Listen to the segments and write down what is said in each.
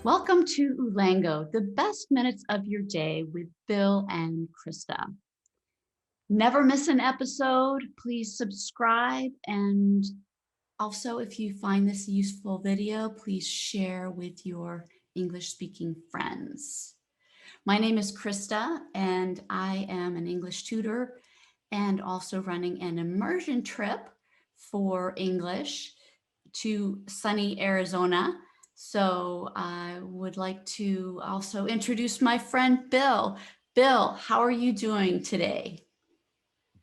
Welcome to ooLango, the best minutes of your day with Bill and Krista. Never miss an episode. Please subscribe. And also, if you find this a useful video, please share with your English speaking friends. My name is Krista, and I am an English tutor and also running an immersion trip for English to sunny Arizona. So I would like to also introduce my friend Bill. Bill, how are you doing today?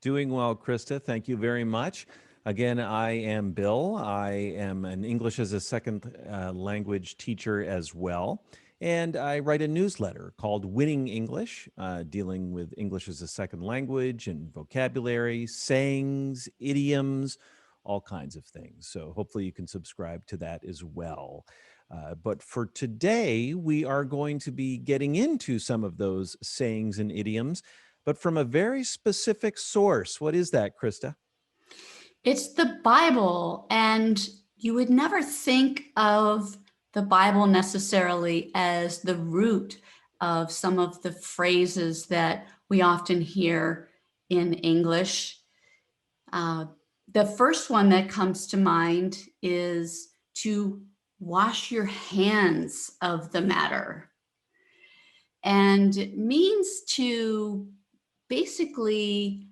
Doing well, Krista. Thank you very much. Again, I am Bill. I am an English as a second language teacher as well. And I write a newsletter called Winning English, dealing with English as a second language and vocabulary, sayings, idioms, all kinds of things. So hopefully you can subscribe to that as well. But for today, we are going to be getting into some of those sayings and idioms, but from a very specific source. What is that, Krista? It's the Bible, and you would never think of the Bible necessarily as the root of some of the phrases that we often hear in English. Uh, the first one that comes to mind is to wash your hands of the matter. And it means to basically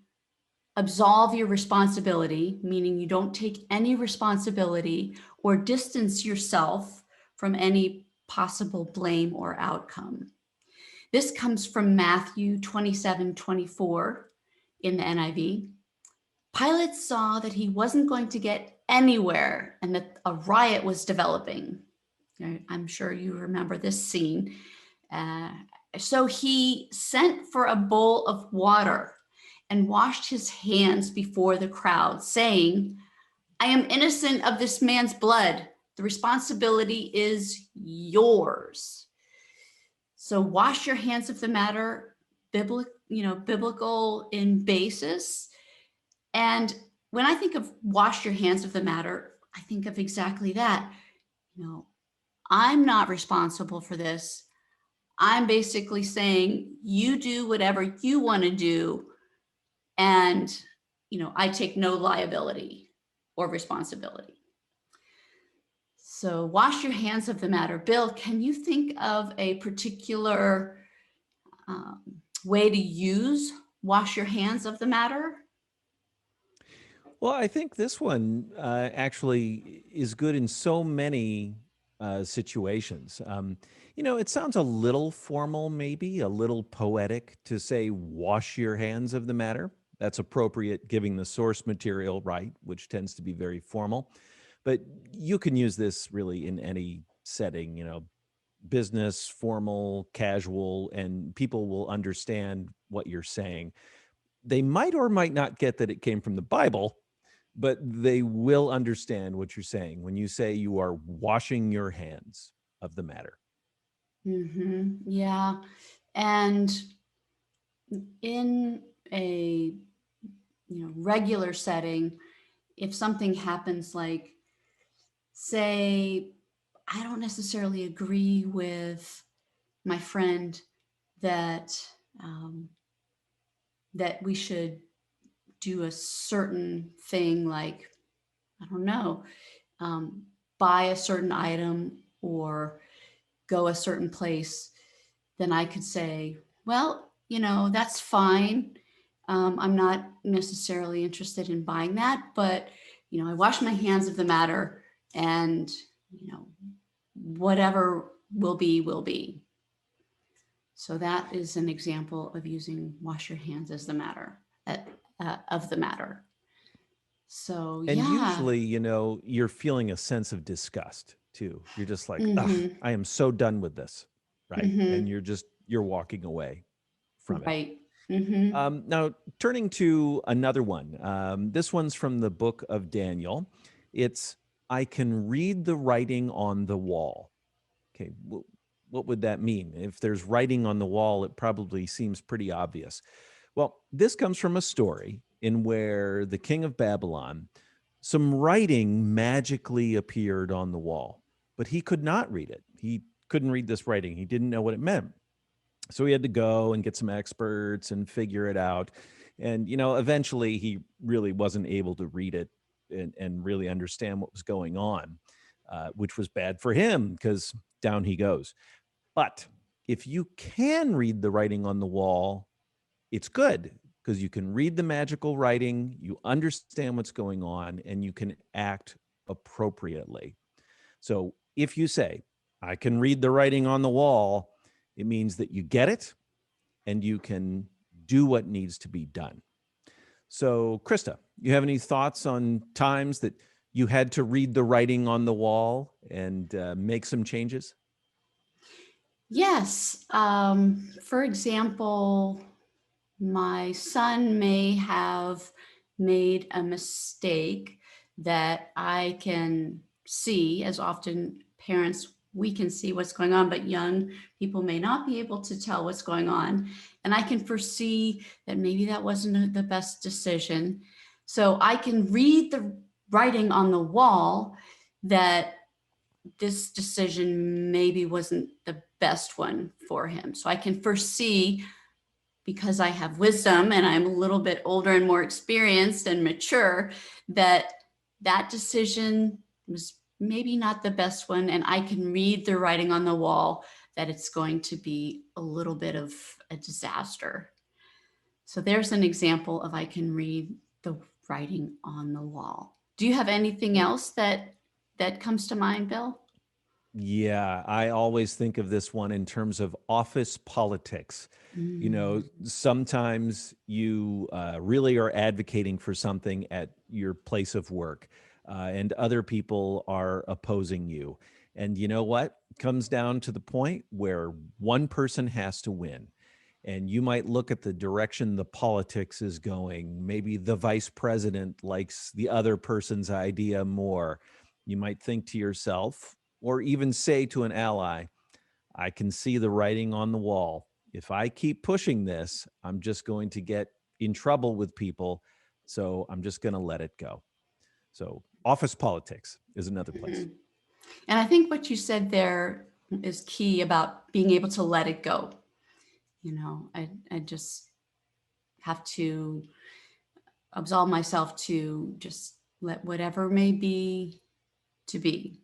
absolve your responsibility, meaning you don't take any responsibility or distance yourself from any possible blame or outcome. This comes from Matthew 27:24 in the NIV. Pilate saw that he wasn't going to get anywhere and that a riot was developing. I'm sure you remember this scene. Uh, so he sent for a bowl of water and washed his hands before the crowd, saying, I am innocent of this man's blood. The responsibility is yours. So wash your hands of the matter, biblical in basis. And when I think of wash your hands of the matter, I think of exactly that. You know, I'm not responsible for this. I'm basically saying you do whatever you want to do, and I take no liability or responsibility. So wash your hands of the matter. Bill, can you think of a particular um, way to use wash your hands of the matter? Well, I think this one actually is good in so many situations. It sounds a little formal, maybe a little poetic to say, wash your hands of the matter. That's appropriate, giving the source material, right, which tends to be very formal. But you can use this really in any setting, business, formal, casual, and people will understand what you're saying. They might or might not get that it came from the Bible, but they will understand what you're saying when you say you are washing your hands of the matter. Yeah. And in a regular setting, if something happens, like, say, I don't necessarily agree with my friend that um, that we should do a certain thing, like, I don't know, um, buy a certain item or go a certain place, then I could say, well, that's fine. I'm not necessarily interested in buying that, but I wash my hands of the matter, and whatever will be, will be. So that is an example of using wash your hands as the matter of the matter. So And yeah. usually, you're feeling a sense of disgust too. You're just like, ugh, Mm-hmm. I am so done with this. Right. And Mm-hmm. you're walking away from it. Right. Mm-hmm. Now, turning to another one, this one's from the book of Daniel. It's, I can read the writing on the wall. Okay, what would that mean? If there's writing on the wall, it probably seems pretty obvious. Well, this comes from a story in where the king of Babylon, some writing magically appeared on the wall, but he could not read it. He couldn't read this writing. He didn't know what it meant. So he had to go and get some experts and figure it out. And, eventually he really wasn't able to read it and really understand what was going on, which was bad for him because down he goes. But if you can read the writing on the wall, it's good because you can read the magical writing, you understand what's going on, and you can act appropriately. So if you say, I can read the writing on the wall, it means that you get it and you can do what needs to be done. So, Krista, you have any thoughts on times that you had to read the writing on the wall and make some changes? Yes. For example, my son may have made a mistake that I can see. As often parents, we can see what's going on, but young people may not be able to tell what's going on. And I can foresee that maybe that wasn't the best decision. So I can read the writing on the wall that this decision maybe wasn't the best one for him. So I can foresee, because I have wisdom and I'm a little bit older and more experienced and mature, that that decision was maybe not the best one. And I can read the writing on the wall that it's going to be a little bit of a disaster. So there's an example of I can read the writing on the wall. Do you have anything else that comes to mind, Bill? Yeah, I always think of this one in terms of office politics. Mm. Sometimes you really are advocating for something at your place of work, and other people are opposing you. And you know what? Comes down to the point where one person has to win. And you might look at the direction the politics is going. Maybe the vice president likes the other person's idea more. You might think to yourself, or even say to an ally, I can see the writing on the wall. If I keep pushing this, I'm just going to get in trouble with people. So I'm just going to let it go. So office politics is another place. Mhm. And I think what you said there is key about being able to let it go. I just have to absolve myself to just let whatever may be to be.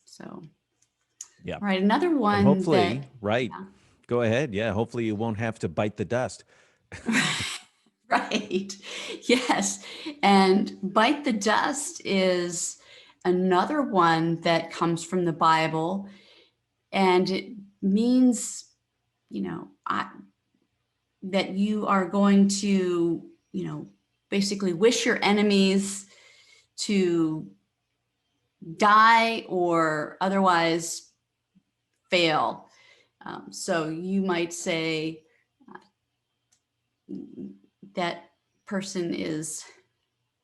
So, all Yeah. right, another And one hopefully, that, right. yeah. Go ahead. Yeah. Hopefully you won't have to bite the dust. Right. Yes. And bite the dust is another one that comes from the Bible. And it means, that you are going to, basically wish your enemies to die or otherwise fail. So you might say that person is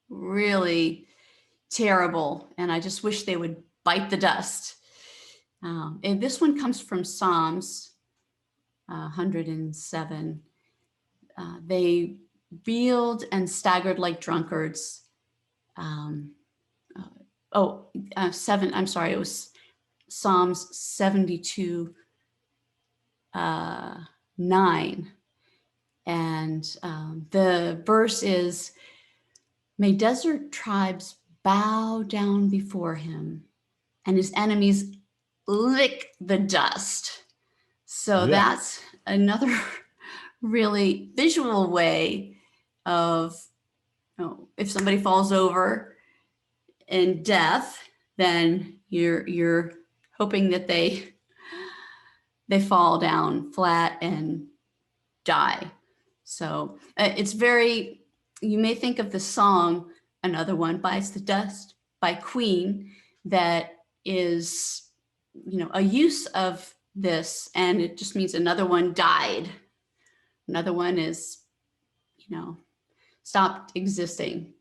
really terrible and I just wish they would bite the dust. And this one comes from Psalms 107. They reeled and staggered like drunkards. Um, Seven. I'm sorry. It was Psalms 72, 9. And the verse is, may desert tribes bow down before him and his enemies lick the dust. So Yeah. that's another really visual way of, if somebody falls over in death, then you're hoping that they fall down flat and die. So it's very, you may think of the song, Another One Bites the Dust by Queen, that is, a use of this, and it just means another one died. Another one is, stopped existing.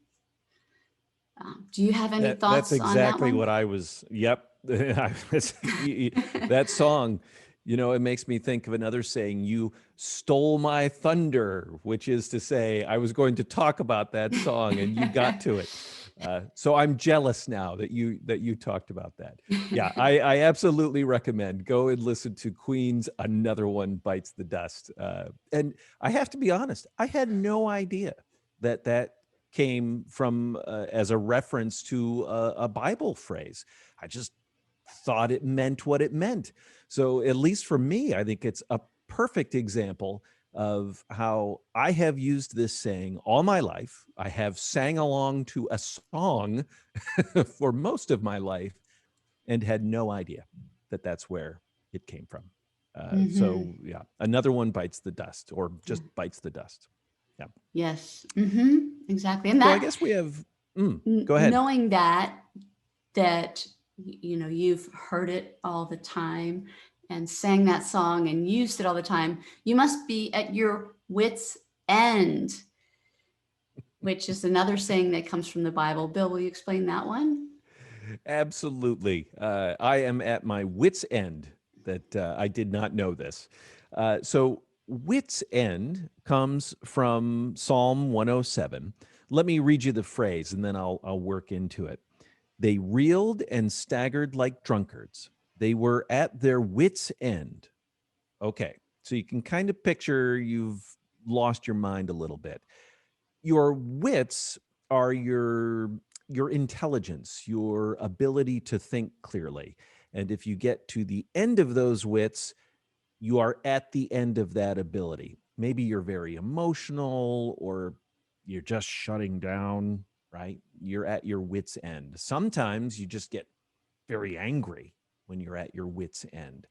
Do you have any That's thoughts on that exactly one? what I was. Yep. That song, it makes me think of another saying, you stole my thunder, which is to say, I was going to talk about that song and you got to it. So I'm jealous now that you talked about that. Yeah, I absolutely recommend go and listen to Queen's "Another One Bites the Dust." And I have to be honest, I had no idea that that came from as a reference to a Bible phrase. I just thought it meant what it meant. So at least for me, I think it's a perfect example of how I have used this saying all my life. I have sang along to a song for most of my life and had no idea that that's where it came from. Hmm. So yeah, another one bites the dust, or Yeah. just bites the dust. Yeah. Yes. Hmm. Exactly. And So I that, guess we have. Go ahead. knowing that you've heard it all the time and sang that song and used it all the time, you must be at your wits end, which is another saying that comes from the Bible. Bill, will you explain that one? Absolutely. I am at my wits' end that I did not know this. So, wits' end comes from Psalm 107. Let me read you the phrase and then I'll work into it. They reeled and staggered like drunkards. They were at their wits' end. Okay. So you can kind of picture you've lost your mind a little bit. Your wits are your intelligence, your ability to think clearly. And if you get to the end of those wits, you are at the end of that ability. Maybe you're very emotional or you're just shutting down, right? You're at your wits end. Sometimes you just get very angry when you're at your wits end.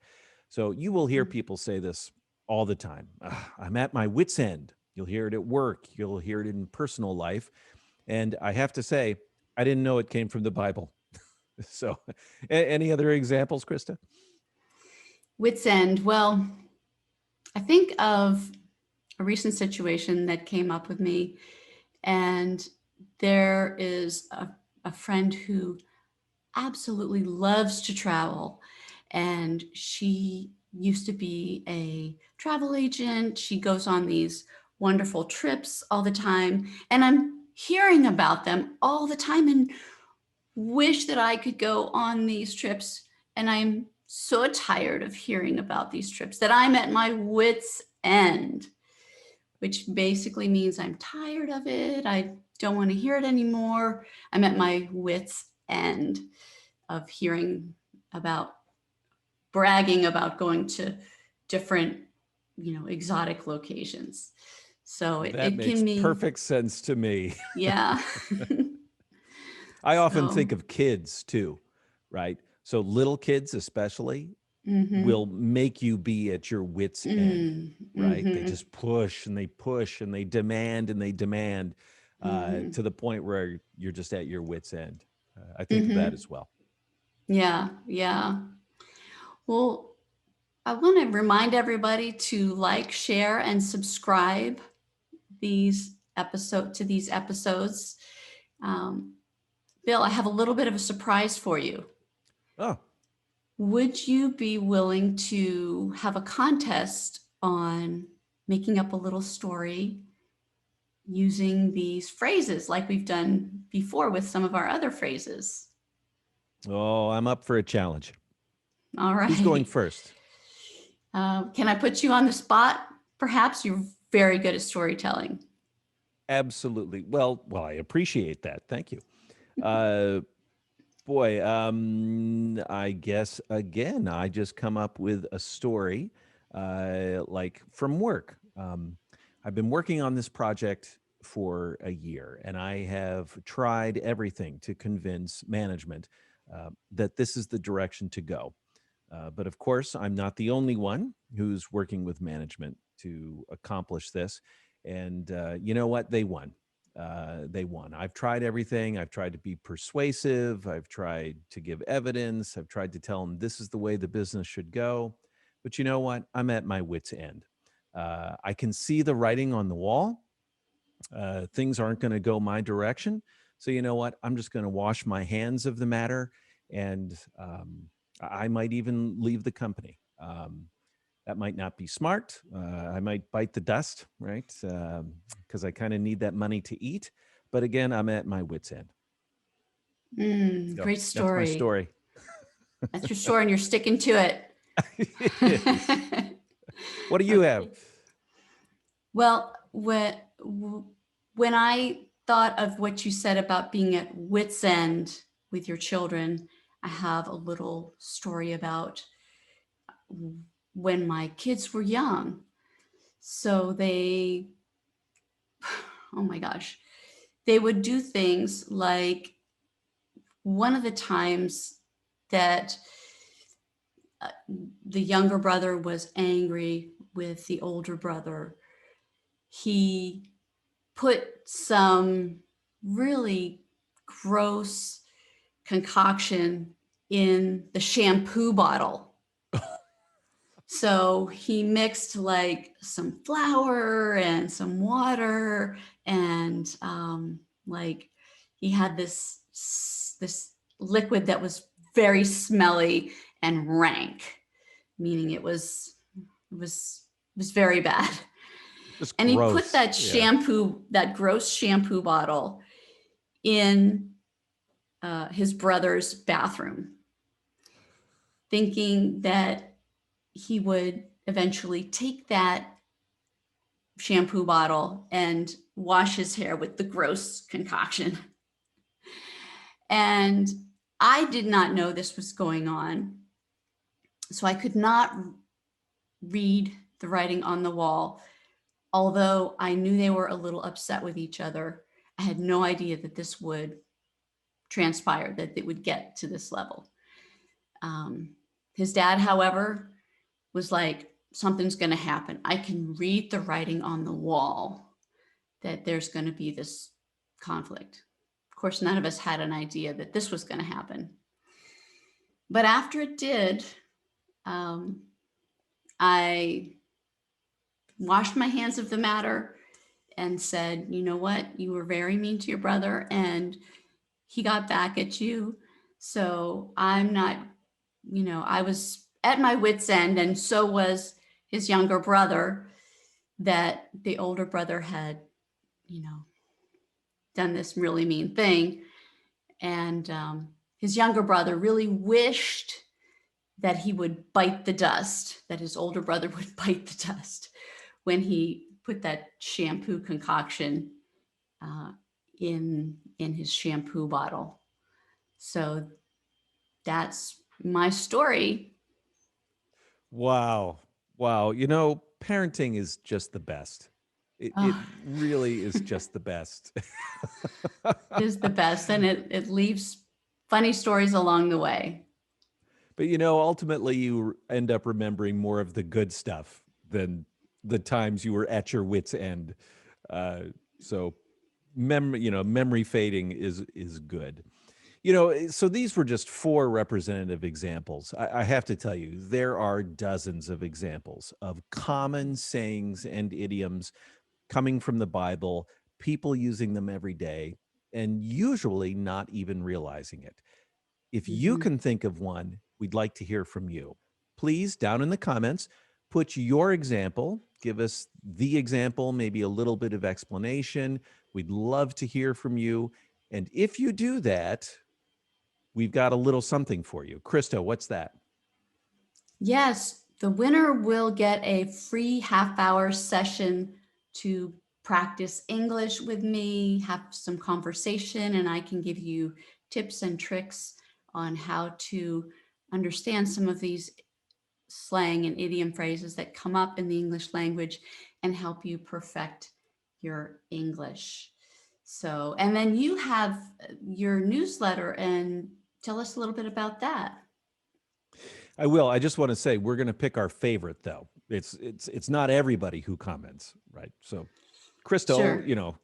So you will hear people say this all the time. "Ugh, I'm at my wits end." You'll hear it at work, you'll hear it in personal life. And I have to say, I didn't know it came from the Bible. So, any other examples, Krista? Wits end. Well, I think of a recent situation that came up with me, and there is a friend who absolutely loves to travel. And she used to be a travel agent. She goes on these wonderful trips all the time. And I'm hearing about them all the time and wish that I could go on these trips. And I'm so tired of hearing about these trips that I'm at my wits' end, which basically means I'm tired of it. I don't want to hear it anymore. I'm at my wits' end of hearing about bragging about going to different, exotic locations. So it, That it can makes be, perfect sense to me. yeah. I often So, think of kids too, right? So little kids, especially, mm-hmm, will make you be at your wits' end, right? They mm-hmm, just push and they demand mm-hmm, to the point where you're just at your wits' end. I think of that mm-hmm. as well. Yeah, yeah. Well, I want to remind everybody to like, share, and subscribe these episodes. Um, Bill, I have a little bit of a surprise for you. Oh, Would you be willing to have a contest on making up a little story using these phrases like we've done before with some of our other phrases? oh, I'm up for a challenge. All Who's going right. first? Can I put you on the spot? Perhaps you're very good at storytelling. Absolutely. Well, I appreciate that. Thank you. Uh, Boy, I guess again, I just come up with a story, like from work. I've been working on this project for a year, and I have tried everything to convince management that this is the direction to go. But of course, I'm not the only one who's working with management to accomplish this. And you know what? They won. They won. I've tried everything. I've tried to be persuasive. I've tried to give evidence. I've tried to tell them this is the way the business should go. But you know what? I'm at my wits' end. I can see the writing on the wall. Things aren't going to go my direction. So you know what? I'm just going to wash my hands of the matter, and I might even leave the company. That might not be smart. I might bite the dust, right? Because I kind of need that money to eat. But again, I'm at my wits' end. So Great that's my story. story. That's your story, and you're sticking to it. It is. What do you have? Okay. Well, when I thought of what you said about being at wit's end with your children, I have a little story about when my kids were young. So oh my gosh, they would do things like one of the times that uh, the younger brother was angry with the older brother, he put some really gross concoction in the shampoo bottle. So he mixed like some flour and some water, and like he had this liquid that was very smelly and rank, meaning it was very bad. Just And he put gross. that Yeah. shampoo, that gross shampoo bottle, in his brother's bathroom, thinking that he would eventually take that shampoo bottle and wash his hair with the gross concoction. And I did not know this was going on. So I could not read the writing on the wall. Although I knew they were a little upset with each other, I had no idea that this would transpire, that it would get to this level. Um, his dad, however, was like, something's going to happen. I can read the writing on the wall that there's going to be this conflict. Of course, none of us had an idea that this was going to happen. But after it did, um, I washed my hands of the matter and said, you know what? You were very mean to your brother and he got back at you. So I'm not, I was at my wit's end, and so was his younger brother, that the older brother had, you know, done this really mean thing. And his younger brother really wished that he would bite the dust, that his older brother would bite the dust when he put that shampoo concoction uh, in his shampoo bottle. So that's my story. Wow. Wow. Parenting is just the best. It Oh, really is just the best. it is the best, and it leaves funny stories along the way. But ultimately you end up remembering more of the good stuff than the times you were at your wits' end. Uh, so memory fading is good. So these were just four representative examples. I have to tell you, there are dozens of examples of common sayings and idioms coming from the Bible, people using them every day, and usually not even realizing it. If you Mhm. can think of one, we'd like to hear from you. Please, down in the comments, put your example, give us the example, maybe a little bit of explanation. We'd love to hear from you. And if you do that, we've got a little something for you. Krista, what's that? Yes, the winner will get a free half-hour session to practice English with me, have some conversation, and I can give you tips and tricks on how to understand some of these slang and idiom phrases that come up in the English language and help you perfect your English. So, and then you have your newsletter, and tell us a little bit about that. I will. I just want to say we're going to pick our favorite though. It's not everybody who comments, right? So Crystal, Sure.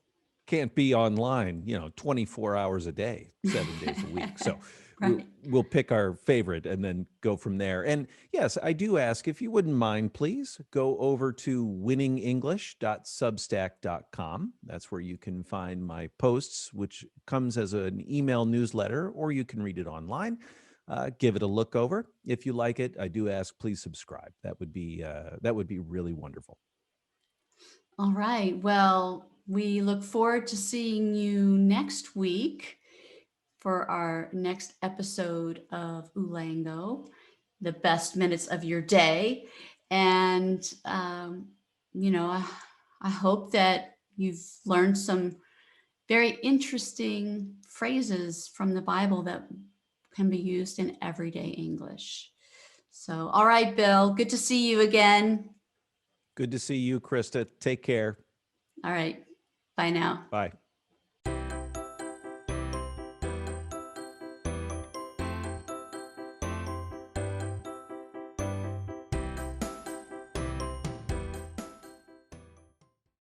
can't be online, 24 hours a day, 7 days a week. So we'll, Right. we'll pick our favorite and then go from there. And yes, I do ask if you wouldn't mind, please go over to winningenglish.substack.com. That's where you can find my posts, which comes as an email newsletter, or you can read it online. Give it a look over. If you like it, I do ask, please subscribe. That would be really wonderful. All right. Well, we look forward to seeing you next week for our next episode of ooLango, the best minutes of your day. And, you know, I hope that you've learned some very interesting phrases from the Bible that can be used in everyday English. So, all right, Bill, good to see you again. Good to see you, Krista. Take care. All right, bye now. Bye.